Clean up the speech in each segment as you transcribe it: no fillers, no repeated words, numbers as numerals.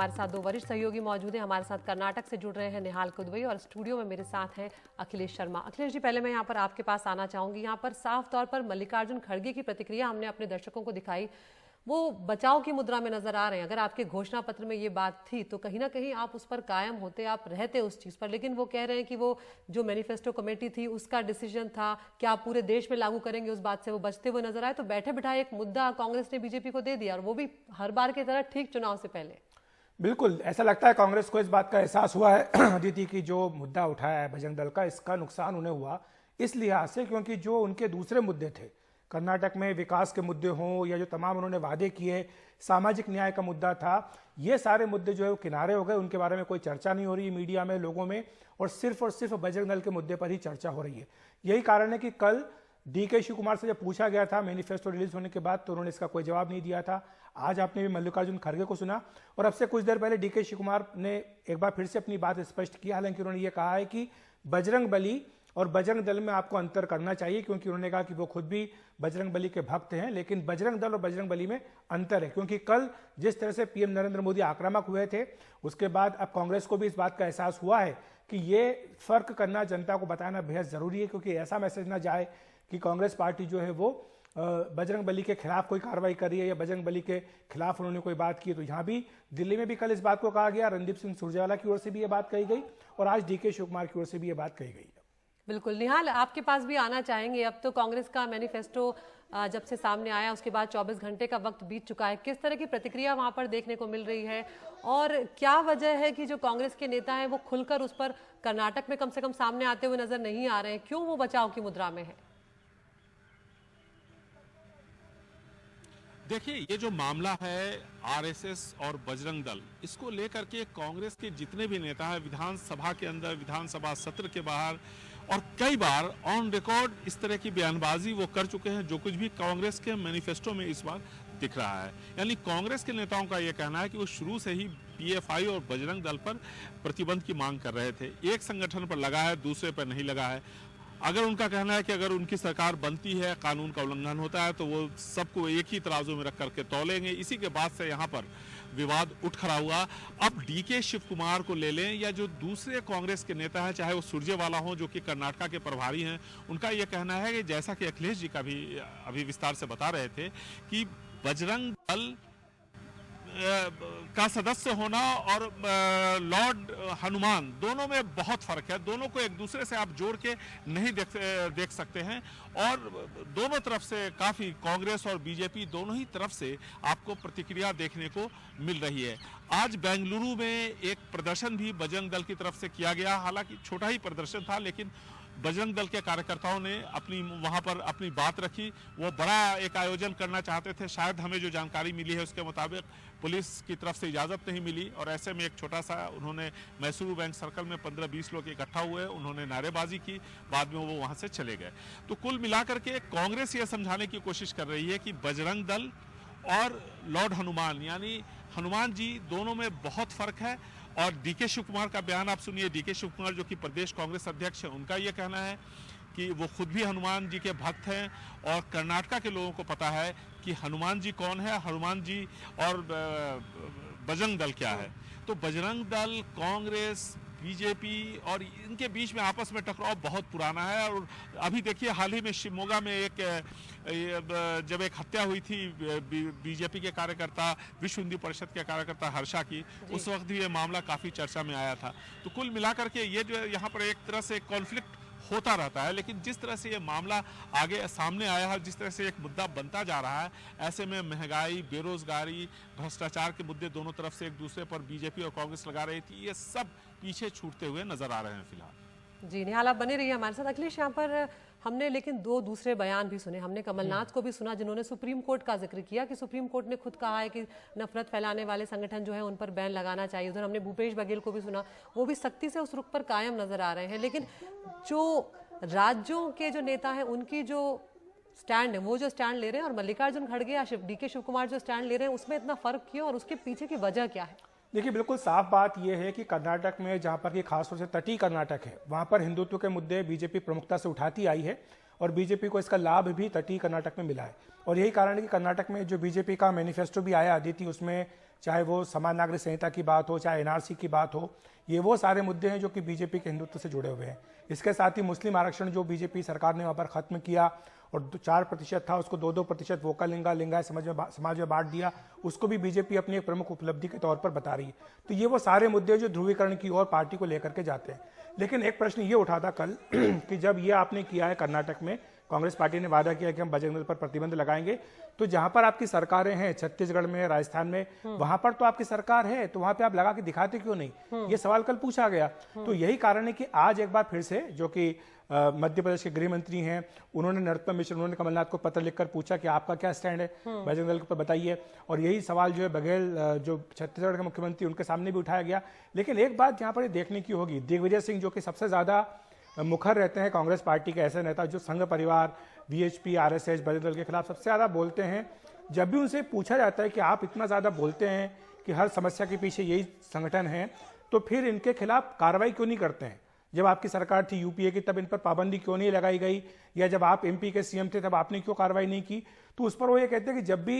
हमारे साथ दो वरिष्ठ सहयोगी मौजूद हैं। हमारे साथ कर्नाटक से जुड़ रहे हैं निहाल कुदवई और स्टूडियो में मेरे साथ हैं अखिलेश शर्मा। अखिलेश जी, पहले मैं यहाँ पर आपके पास आना चाहूंगी। यहाँ पर साफ तौर पर मल्लिकार्जुन खड़गे की प्रतिक्रिया हमने अपने दर्शकों को दिखाई, वो बचाव की मुद्रा में नजर आ रहे हैं। अगर आपके घोषणा पत्र में ये बात थी तो कहीं ना कहीं आप उस पर कायम होते, आप रहते उस चीज पर, लेकिन वो कह रहे हैं कि वो जो मैनिफेस्टो कमेटी थी उसका डिसीजन था कि आप पूरे देश में लागू करेंगे, उस बात से वो बचते हुए नजर आए। तो बैठे बिठाए एक मुद्दा कांग्रेस ने बीजेपी को दे दिया, और वो भी हर बार की तरह ठीक चुनाव से पहले। बिल्कुल ऐसा लगता है कांग्रेस को इस बात का एहसास हुआ है अदिति की जो मुद्दा उठाया है बजरंग दल का, इसका नुकसान उन्हें हुआ इस लिहाज से क्योंकि जो उनके दूसरे मुद्दे थे कर्नाटक में, विकास के मुद्दे हों या जो तमाम उन्होंने वादे किए, सामाजिक न्याय का मुद्दा था, ये सारे मुद्दे जो है वो किनारे हो गए। उनके बारे में कोई चर्चा नहीं हो रही मीडिया में, लोगों में, और सिर्फ बजरंग दल के मुद्दे पर ही चर्चा हो रही है। यही कारण है कि कल डीके शिव कुमार से जब पूछा गया था मैनिफेस्टो रिलीज होने के बाद तो उन्होंने इसका कोई जवाब नहीं दिया था। आज आपने भी मल्लिकार्जुन खड़गे को सुना, और अब से कुछ देर पहले डीके शिव कुमार ने एक बार फिर से अपनी बात स्पष्ट की। हालांकि उन्होंने ये कहा है कि बजरंग बली और बजरंग दल में आपको अंतर करना चाहिए, क्योंकि उन्होंने कहा कि वो खुद भी बजरंग बली के भक्त हैं, लेकिन बजरंग दल और बजरंग बली में अंतर है। क्योंकि कल जिस तरह से पीएम नरेंद्र मोदी आक्रामक हुए थे, उसके बाद अब कांग्रेस को भी इस बात का एहसास हुआ है कि ये फर्क करना, जनता को बताना बेहद जरूरी है, क्योंकि ऐसा मैसेज ना जाए कि कांग्रेस पार्टी जो है वो बजरंग बली के खिलाफ कोई कार्रवाई कर रही है या बजरंग बली के खिलाफ उन्होंने कोई बात की। तो यहाँ भी दिल्ली में भी कल इस बात को कहा गया, रणदीप सिंह सुरजेवाला की ओर से भी ये बात कही गई और आज डीके शिव कुमार की ओर से भी ये बात कही गई है। बिल्कुल निहाल, आपके पास भी आना चाहेंगे। अब तो कांग्रेस का मैनिफेस्टो जब से सामने आया उसके बाद 24 घंटे का वक्त बीत चुका है, किस तरह की प्रतिक्रिया वहां पर देखने को मिल रही है, और क्या वजह है कि जो कांग्रेस के नेता हैं वो खुलकर उस पर कर्नाटक में कम से कम सामने आते हुए नजर नहीं आ रहे हैं? क्यों वो बचाव की मुद्रा में है? देखिए, ये जो मामला है आरएसएस और बजरंग दल, इसको लेकर के कांग्रेस के जितने भी नेता हैं विधानसभा के अंदर, विधानसभा सत्र के बाहर, और कई बार ऑन रिकॉर्ड इस तरह की बयानबाजी वो कर चुके हैं जो कुछ भी कांग्रेस के मैनिफेस्टो में इस बार दिख रहा है। यानी कांग्रेस के नेताओं का ये कहना है कि वो शुरू से ही पीएफआई और बजरंग दल पर प्रतिबंध की मांग कर रहे थे। एक संगठन पर लगा है, दूसरे पर नहीं लगा है। अगर उनका कहना है कि अगर उनकी सरकार बनती है, कानून का उल्लंघन होता है, तो वो सबको एक ही तराजू में रख करके तौलेंगे। इसी के बाद से यहाँ पर विवाद उठ खड़ा हुआ। अब डीके शिव कुमार को ले लें या जो दूसरे कांग्रेस के नेता हैं, चाहे वो सुरजेवाला हो जो कि कर्नाटका के प्रभारी हैं, उनका यह कहना है कि जैसा कि अखिलेश जी का भी अभी विस्तार से बता रहे थे कि बजरंग दल का सदस्य होना और लॉर्ड हनुमान, दोनों में बहुत फर्क है। दोनों को एक दूसरे से आप जोड़ के नहीं देख सकते हैं, और दोनों तरफ से काफी, कांग्रेस और बीजेपी दोनों ही तरफ से आपको प्रतिक्रिया देखने को मिल रही है। आज बेंगलुरु में एक प्रदर्शन भी बजरंग दल की तरफ से किया गया, हालांकि छोटा ही प्रदर्शन था, लेकिन बजरंग दल के कार्यकर्ताओं ने वहां पर अपनी बात रखी। वो बड़ा एक आयोजन करना चाहते थे, शायद हमें जो जानकारी मिली है उसके मुताबिक पुलिस की तरफ से इजाजत नहीं मिली, और ऐसे में एक छोटा सा उन्होंने मैसूरू बैंक सर्कल में 15-20 लोग इकट्ठा हुए, उन्होंने नारेबाजी की, बाद में वो वहां से चले गए। तो कुल मिलाकर के कांग्रेस ये समझाने की कोशिश कर रही है कि बजरंग दल और लॉर्ड हनुमान, यानी हनुमान जी, दोनों में बहुत फर्क है। और डीके शिव कुमार का बयान आप सुनिए। डीके शिव कुमार जो कि प्रदेश कांग्रेस अध्यक्ष है, उनका यह कहना है कि वो खुद भी हनुमान जी के भक्त हैं, और कर्नाटका के लोगों को पता है कि हनुमान जी कौन है, हनुमान जी और बजरंग दल क्या है। तो बजरंग दल, कांग्रेस, बीजेपी और इनके बीच में आपस में टकराव बहुत पुराना है। और अभी देखिए, हाल ही में शिवमोगा में जब एक हत्या हुई थी बीजेपी के कार्यकर्ता, विश्व हिंदू परिषद के कार्यकर्ता हर्षा की, उस वक्त भी ये मामला काफी चर्चा में आया था। तो कुल मिलाकर के ये जो यहाँ पर एक तरह से कॉन्फ्लिक्ट होता रहता है, लेकिन जिस तरह से ये मामला आगे सामने आया है, जिस तरह से एक मुद्दा बनता जा रहा है, ऐसे में महंगाई, बेरोजगारी, भ्रष्टाचार के मुद्दे दोनों तरफ से एक दूसरे पर बीजेपी और कांग्रेस लगा रही थी, ये सब पीछे छूटते हुए नजर आ रहे हैं फिलहाल। जी निहाल, आप बने रहिए हमारे साथ। अखिलेश, यहाँ पर हमने लेकिन दो दूसरे बयान भी सुने। हमने कमलनाथ को भी सुना जिन्होंने सुप्रीम कोर्ट का जिक्र किया कि सुप्रीम कोर्ट ने खुद कहा है कि नफरत फैलाने वाले संगठन जो है उन पर बैन लगाना चाहिए। उधर हमने भूपेश बघेल को भी सुना, वो भी सख्ती से उस रुख पर कायम नजर आ रहे हैं। लेकिन जो राज्यों के जो नेता हैं उनकी जो स्टैंड है, वो जो स्टैंड ले रहे हैं, और मल्लिकार्जुन खड़गे या डीके शिव कुमार जो स्टैंड ले रहे हैं, उसमें इतना फर्क क्यों, और उसके पीछे की वजह क्या है? देखिए, बिल्कुल साफ बात यह है कि कर्नाटक में, जहां पर कि खासतौर से तटीय कर्नाटक है, वहां पर हिंदुत्व के मुद्दे बीजेपी प्रमुखता से उठाती आई है, और बीजेपी को इसका लाभ भी तटीय कर्नाटक में मिला है। और यही कारण है कि कर्नाटक में जो बीजेपी का मैनिफेस्टो भी आया अदिति, उसमें चाहे वो समान नागरिक संहिता की बात हो, चाहे एनआरसी की बात हो, ये वो सारे मुद्दे हैं जो कि बीजेपी के हिंदुत्व से जुड़े हुए हैं। इसके साथ ही मुस्लिम आरक्षण जो बीजेपी सरकार ने वहाँ पर खत्म किया और 4% था, उसको 2% वोकल लिंगायत समाज में बांट दिया, उसको भी बीजेपी अपनी एक प्रमुख उपलब्धि के तौर पर बता रही है। तो ये वो सारे मुद्दे जो ध्रुवीकरण की ओर पार्टी को लेकर के जाते हैं। लेकिन एक प्रश्न ये उठा था कल कि जब ये आपने किया है कर्नाटक में, कांग्रेस पार्टी ने वादा किया कि हम बजरंग दल पर प्रतिबंध लगाएंगे, तो जहां पर आपकी सरकारें हैं, छत्तीसगढ़ में, राजस्थान में, वहां पर तो आपकी सरकार है, तो वहां पे आप लगा के दिखाते क्यों नहीं? ये सवाल कल पूछा गया। तो यही कारण है कि आज एक बार फिर से जो कि मध्य प्रदेश के गृह मंत्री हैं, उन्होंने नरोत्तम मिश्र, उन्होंने कमलनाथ को पत्र लिखकर पूछा कि आपका क्या स्टैंड है बजरंग दल के ऊपर, बताइए। और यही सवाल जो है बघेल जो छत्तीसगढ़ के मुख्यमंत्री, उनके सामने भी उठाया गया। लेकिन एक बात यहाँ पर देखने की होगी, दिग्विजय सिंह जो कि सबसे ज्यादा मुखर रहते हैं कांग्रेस पार्टी के ऐसे नेता जो संघ परिवार, वीएचपी, आरएसएस, बजरंग दल के खिलाफ सबसे ज्यादा बोलते हैं, जब भी उनसे पूछा जाता है कि आप इतना ज्यादा बोलते हैं कि हर समस्या के पीछे यही संगठन है, तो फिर इनके खिलाफ कार्रवाई क्यों नहीं करते हैं? जब आपकी सरकार थी यूपीए की, तब इन पर पाबंदी क्यों नहीं लगाई गई? या जब आप एमपी के सीएम थे तब आपने क्यों कार्रवाई नहीं की? तो उस पर वो ये कहते हैं कि जब भी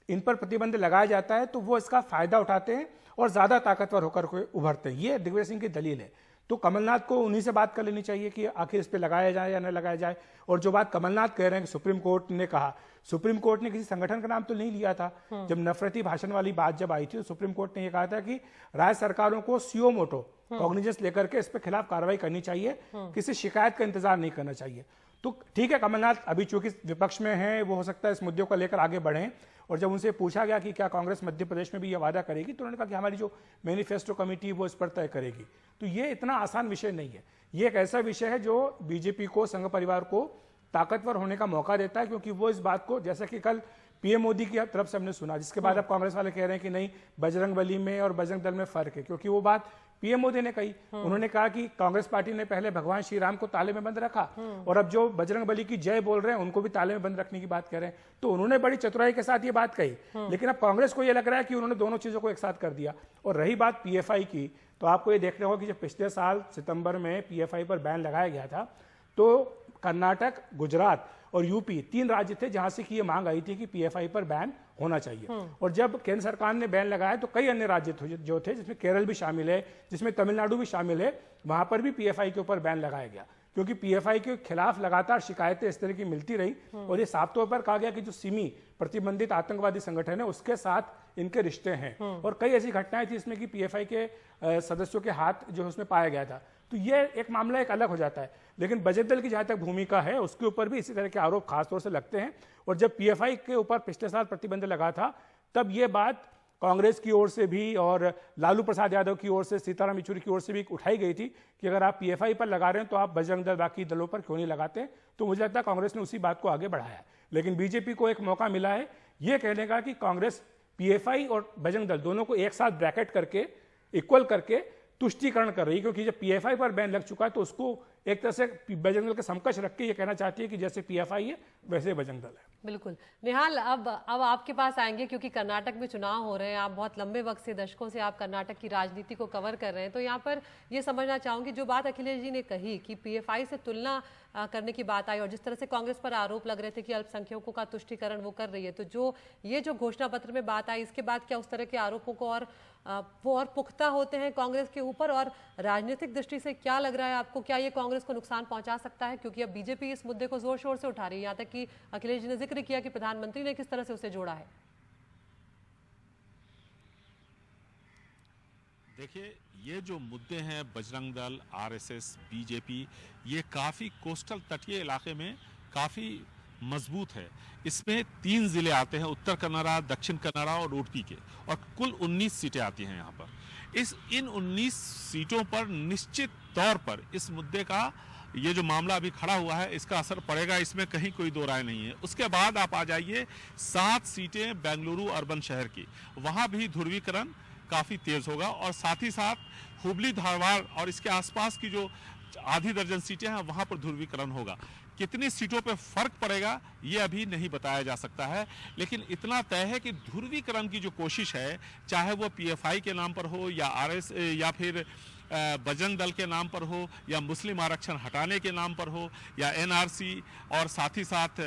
इन पर प्रतिबंध लगाया जाता है तो वो इसका फायदा उठाते हैं और ज्यादा ताकतवर होकर के उभरते हैं। ये दिग्विजय सिंह की दलील है। तो कमलनाथ को उन्हीं से बात कर लेनी चाहिए कि आखिर इस पे लगाया जाए या न लगाया जाए। और जो बात कमलनाथ कह रहे हैं कि सुप्रीम कोर्ट ने कहा, सुप्रीम कोर्ट ने किसी संगठन का नाम तो नहीं लिया था। जब नफरती भाषण वाली बात जब आई थी तो सुप्रीम कोर्ट ने यह कहा था कि राज्य सरकारों को सियो मोटो कॉग्निजेंस लेकर के इस पे खिलाफ कार्रवाई करनी चाहिए, किसी शिकायत का इंतजार नहीं करना चाहिए। तो ठीक है, कमलनाथ अभी चूंकि विपक्ष में है, वो हो सकता है इस मुद्दे को लेकर आगे बढ़ें। और जब उनसे पूछा गया कि क्या कांग्रेस मध्य प्रदेश में भी यह वादा करेगी, तो उन्होंने कहा कि हमारी जो मैनिफेस्टो कमेटी वो इस पर तय करेगी। तो ये इतना आसान विषय नहीं है। ये एक ऐसा विषय है जो बीजेपी को, संघ परिवार को ताकतवर होने का मौका देता है, क्योंकि वो इस बात को, जैसा कि कल पीएम मोदी की तरफ से हमने सुना, जिसके बाद अब कांग्रेस वाले कह रहे हैं कि नहीं, बजरंगबली में और बजरंग दल में फर्क है, क्योंकि वो बात पीएम मोदी ने कही। उन्होंने कहा कि कांग्रेस पार्टी ने पहले भगवान श्री राम को ताले में बंद रखा और अब जो बजरंगबली की जय बोल रहे हैं उनको भी ताले में बंद रखने की बात कर रहे हैं। तो उन्होंने बड़ी चतुराई के साथ ये बात कही। लेकिन अब कांग्रेस को ये लग रहा है कि उन्होंने दोनों चीजों को एक साथ कर दिया। और रही बात पीएफआई की, तो आपको ये देखना होगा कि जब पिछले साल सितंबर में पीएफआई पर बैन लगाया गया था, तो कर्नाटक, गुजरात और यूपी 3 राज्य थे जहां से कि ये मांग आई थी कि पीएफआई पर बैन होना चाहिए। और जब केंद्र सरकार ने बैन लगाया तो कई अन्य राज्य जो थे, जिसमें केरल भी शामिल है, जिसमें तमिलनाडु भी शामिल है, वहां पर भी पीएफआई के ऊपर बैन लगाया गया, क्योंकि पीएफआई के खिलाफ लगातार शिकायतें इस तरह की मिलती रही। और ये साफ तौर पर कहा गया कि जो सिमी प्रतिबंधित आतंकवादी संगठन है उसके साथ इनके रिश्ते हैं। और कई ऐसी घटनाएं थी इसमें कि पीएफआई के सदस्यों के हाथ जो उसमें पाया गया था। तो ये एक मामला एक अलग हो जाता है। लेकिन बजरंग दल की जहां तक भूमिका है उसके ऊपर भी इसी तरह के आरोप खासतौर से लगते हैं। और जब पीएफआई के ऊपर पिछले साल प्रतिबंध लगा था, तब ये बात कांग्रेस की ओर से भी और लालू प्रसाद यादव की ओर से, सीताराम येचुरी की ओर से भी उठाई गई थी कि अगर आप पीएफआई पर लगा रहे हैं तो आप बजरंग दल बाकी दलों पर क्यों नहीं लगाते। तो मुझे लगता है कांग्रेस ने उसी बात को आगे बढ़ाया। लेकिन बीजेपी को एक मौका मिला है ये कहने का कि कांग्रेस पीएफआई और बजरंग दल दोनों को एक साथ ब्रैकेट करके, इक्वल करके तुष्टीकरण कर रही है। क्योंकि जब पीएफआई पर बैन लग चुका है तो उसको एक तरह से बजरंग दल के समकक्ष रख के ये कहना चाहती है कि जैसे पीएफआई है वैसे बजरंग दल है। बिल्कुल। निहाल, अब आपके पास आएंगे, क्योंकि कर्नाटक में चुनाव हो रहे हैं। आप बहुत लंबे वक्त से, दशकों से आप कर्नाटक की राजनीति को कवर कर रहे हैं। तो यहाँ पर ये समझना चाहूंगी, जो बात अखिलेश जी ने कही कि पीएफआई से तुलना करने की बात आई और जिस तरह से कांग्रेस पर आरोप लग रहे थे कि अल्पसंख्यकों का तुष्टीकरण वो कर रही है, तो ये जो घोषणा पत्र में बात आई, इसके बाद क्या उस तरह के आरोपों को वो और पुख्ता होते हैं कांग्रेस के ऊपर? और राजनीतिक दृष्टि से क्या लग रहा है आपको, क्या ये कांग्रेस को नुकसान पहुंचा सकता है? क्योंकि अब बीजेपी इस मुद्दे को जोर शोर से उठा रही है। यहाँ तक कि अखिलेश जी ने जिक्र किया कि प्रधानमंत्री ने किस तरह से उसे जोड़ा है। देखिए, ये जो मुद्दे हैं बजरंग दल, आरएसएस, बीजेपी, ये काफ़ी कोस्टल तटीय इलाके में काफ़ी मजबूत है। इसमें 3 जिले आते हैं, उत्तर कन्नड़ा, दक्षिण कन्नड़ा और उडुपी के, और कुल 19 सीटें आती हैं यहाँ पर। इन 19 सीटों पर निश्चित तौर पर इस मुद्दे का, ये जो मामला अभी खड़ा हुआ है, इसका असर पड़ेगा, इसमें कहीं कोई दो राय नहीं है। उसके बाद आप आ जाइए 7 सीटें बेंगलुरु अर्बन शहर की, वहाँ भी ध्रुवीकरण काफ़ी तेज होगा। और साथ ही साथ हुबली, धारवाड़ और इसके आसपास की जो आधी दर्जन सीटें हैं वहाँ पर ध्रुवीकरण होगा। कितनी सीटों पे फर्क पड़ेगा ये अभी नहीं बताया जा सकता है, लेकिन इतना तय है कि ध्रुवीकरण की जो कोशिश है, चाहे वो पीएफआई के नाम पर हो या आरएस या फिर बजरंग दल के नाम पर हो या मुस्लिम आरक्षण हटाने के नाम पर हो या एनआरसी, और साथ ही साथ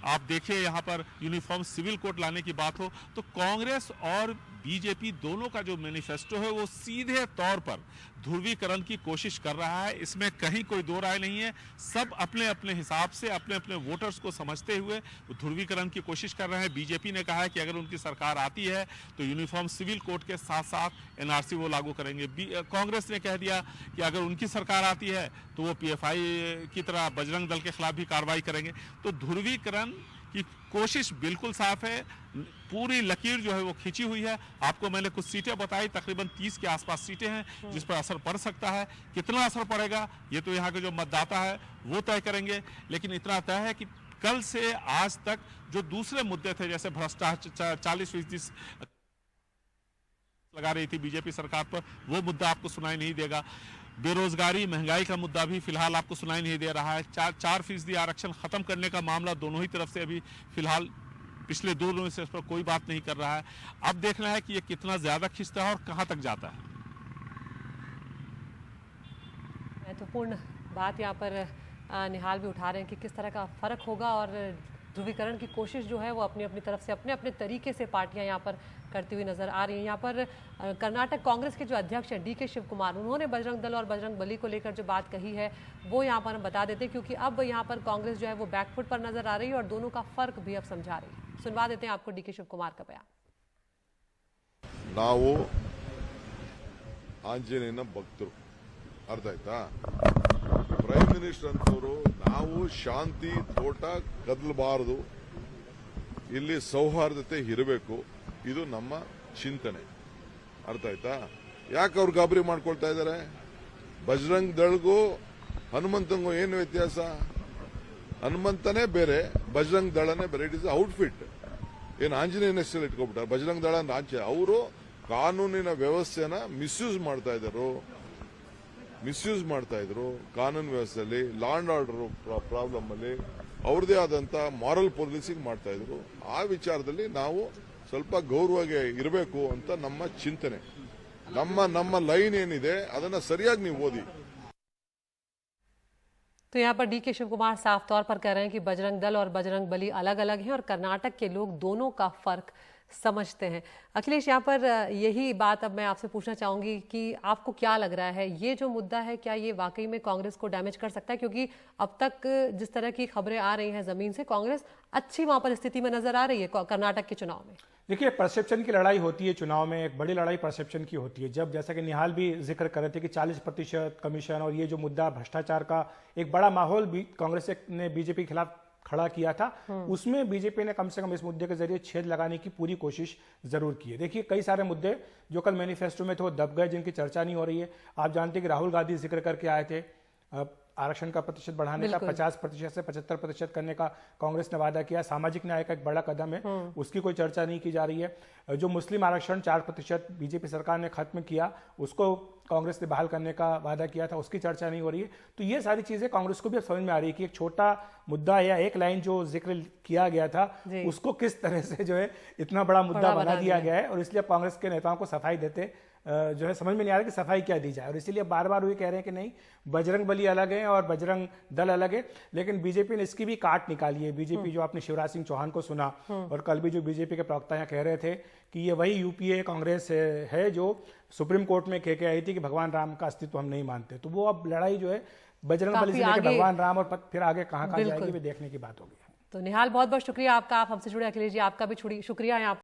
आप देखिए यहाँ पर यूनिफॉर्म सिविल कोड लाने की बात हो, तो कांग्रेस और बीजेपी दोनों का जो मैनिफेस्टो है वो सीधे तौर पर ध्रुवीकरण की कोशिश कर रहा है, इसमें कहीं कोई दो राय नहीं है। सब अपने अपने हिसाब से अपने अपने वोटर्स को समझते हुए ध्रुवीकरण की कोशिश कर रहे हैं। बीजेपी ने कहा है कि अगर उनकी सरकार आती है तो यूनिफॉर्म सिविल कोड के साथ साथ एनआरसी वो लागू करेंगे। कांग्रेस ने कह दिया कि अगर उनकी सरकार आती है तो वो पीएफआई की तरह बजरंग दल के खिलाफ भी कार्रवाई करेंगे। तो ध्रुवीकरण की कोशिश बिल्कुल साफ है, पूरी लकीर जो है वो खींची हुई है। आपको मैंने कुछ सीटें बताई, तकरीबन 30 के आसपास सीटें हैं जिस पर असर पड़ सकता है। कितना असर पड़ेगा ये तो यहाँ के जो मतदाता है वो तय करेंगे, लेकिन इतना तय है कि कल से आज तक जो दूसरे मुद्दे थे, जैसे भ्रष्टाचार 40% लगा रही थी बीजेपी सरकार पर, वो मुद्दा आपको सुनाई नहीं देगा। बेरोजगारी, महंगाई का मुद्दा भी फिलहाल आपको सुनाई नहीं दे रहा है। 4% आरक्षण खत्म करने का मामला दोनों ही तरफ से अभी फिलहाल पिछले 2 दिनों से इस पर कोई बात नहीं कर रहा है। अब देखना है कि ये कितना ज्यादा खिंचता है और कहां तक जाता है। महत्वपूर्ण बात यहाँ पर निहाल भी उठा रहे हैं कि किस तरह का फर्क होगा, और ध्रुवीकरण की कोशिश जो है वो अपनी अपनी तरफ से अपने अपने तरीके से पार्टियां यहाँ पर करती हुई नजर आ रही हैं। यहाँ पर कर्नाटक कांग्रेस के जो अध्यक्ष हैं डीके शिव कुमार, उन्होंने बजरंग दल और बजरंग बली को लेकर जो बात कही है वो यहाँ पर हम बता देते हैं, क्योंकि अब यहाँ पर कांग्रेस जो है वो बैकफुट पर नजर आ रही है और दोनों का फर्क भी अब समझा रही है। सुनवा देते हैं आपको डीके शिव कुमार का बयान। ನಾವು ಆಂಜನೇಯನ ಭಕ್ತರು, ಅರ್ಥ ಆಯ್ತಾ? ಪ್ರೈಮ್ ಮಿನಿಸ್ಟರ್ ಅಂತವರು ನಾವು ಶಾಂತಿ ತೋಟ ಕದಲಬಾರದು, ಇಲ್ಲಿ ಸೌಹಾರ್ದತೆ ಇರಬೇಕು, ಇದು ನಮ್ಮ ಚಿಂತನೆ, ಅರ್ಥ ಆಯ್ತಾ? ಯಾಕೆ ಅವ್ರು ಗಾಬರಿ ಮಾಡ್ಕೊಳ್ತಾ ಇದ್ದಾರೆ? ಬಜರಂಗ್ ದಳ್ಗೂ ಹನುಮಂತಂಗೂ ಏನು ವ್ಯತ್ಯಾಸ? ಹನುಮಂತನೇ ಬೇರೆ, ಬಜರಂಗ್ ದಳನೇ ಬೇರೆ. It is outfit. ಏನು ಆಂಜನೇಯನ ಹೆಸರು ಇಟ್ಕೊಬಿಟ್ಟಾರೆ ಬಜರಂಗ್ ದಳ ಅಂತ. ಅವರು ಕಾನೂನಿನ ವ್ಯವಸ್ಥೆನ ಮಿಸ್ಯೂಸ್ ಮಾಡ್ತಾ ಇದ್ರು. ಕಾನೂನು ವ್ಯವಸ್ಥೆಯಲ್ಲಿ ಲಾ ಅಂಡ್ ಆರ್ಡರ್ ಪ್ರಾಬ್ಲಮ್ ಅಲ್ಲಿ ಅವ್ರದೇ ಆದಂತ ಮಾರಲ್ ಪೊಲೀಸಿಂಗ್ ಮಾಡ್ತಾ ಇದ್ರು. ಆ ವಿಚಾರದಲ್ಲಿ ನಾವು ಸ್ವಲ್ಪ ಗೌರವವಾಗಿ ಇರಬೇಕು ಅಂತ ನಮ್ಮ ಚಿಂತನೆ. ನಮ್ಮ ಲೈನ್ ಏನಿದೆ ಅದನ್ನ ಸರಿಯಾಗಿ ನೀವು ಓದಿ. तो यहाँ पर डीके शिव कुमार साफ तौर पर कह रहे हैं कि बजरंग दल और बजरंग बली अलग अलग हैं और कर्नाटक के लोग दोनों का फर्क समझते हैं। अखिलेश, यहाँ पर यही बात अब मैं आपसे पूछना चाहूंगी कि आपको क्या लग रहा है, ये जो मुद्दा है क्या ये वाकई में कांग्रेस को डैमेज कर सकता है? क्योंकि अब तक जिस तरह की खबरें आ रही हैं जमीन से, कांग्रेस अच्छी वहां पर स्थिति में नजर आ रही है कर्नाटक के चुनाव में। देखिए, परसेप्शन की लड़ाई होती है चुनाव में, एक बड़ी लड़ाई परसेप्शन की होती है। जब जैसा कि निहाल भी जिक्र कर रहे थे कि 40% कमीशन और ये जो मुद्दा भ्रष्टाचार का एक बड़ा माहौल भी कांग्रेस ने बीजेपी के खिलाफ खड़ा किया था, उसमें बीजेपी ने कम से कम इस मुद्दे के जरिए छेद लगाने की पूरी कोशिश जरूर की है। देखिए, कई सारे मुद्दे जो कल मैनिफेस्टो में थे वो दब गए, जिनकी चर्चा नहीं हो रही है। आप जानते हैं कि राहुल गांधी जिक्र करके आए थे आरक्षण का प्रतिशत बढ़ाने का, 50% से 75% करने का कांग्रेस ने वादा किया। सामाजिक न्याय का एक बड़ा कदम है, उसकी कोई चर्चा नहीं की जा रही है। जो मुस्लिम आरक्षण 4% बीजेपी सरकार ने खत्म किया, उसको कांग्रेस ने बहाल करने का वादा किया था, उसकी चर्चा नहीं हो रही है। तो ये सारी चीजें कांग्रेस को भी अब समझ में आ रही है कि एक छोटा मुद्दा या एक लाइन जो जिक्र किया गया था उसको किस तरह से जो है इतना बड़ा मुद्दा बना दिया गया है। और इसलिए कांग्रेस के नेताओं को सफाई देते जो है समझ में नहीं आ रहा कि सफाई क्या दी जाए। और इसीलिए बार बार वो कह रहे हैं कि नहीं, बजरंग बली अलग है और बजरंग दल अलग है। लेकिन बीजेपी ने इसकी भी काट निकाली है। बीजेपी जो आपने शिवराज सिंह चौहान को सुना, और कल भी जो बीजेपी के प्रवक्ता यहाँ कह रहे थे कि ये वही यूपीए कांग्रेस है जो सुप्रीम कोर्ट में कह के आई थी कि भगवान राम का अस्तित्व हम नहीं मानते। तो वो अब लड़ाई जो है बजरंग बली से लेकर भगवान राम और फिर आगे कहाँ जाएगी, भी देखने की बात होगी। तो निहाल, बहुत बहुत शुक्रिया आपका, आप हमसे जुड़े। अखिलेश जी, आपका भी शुक्रिया। यहाँ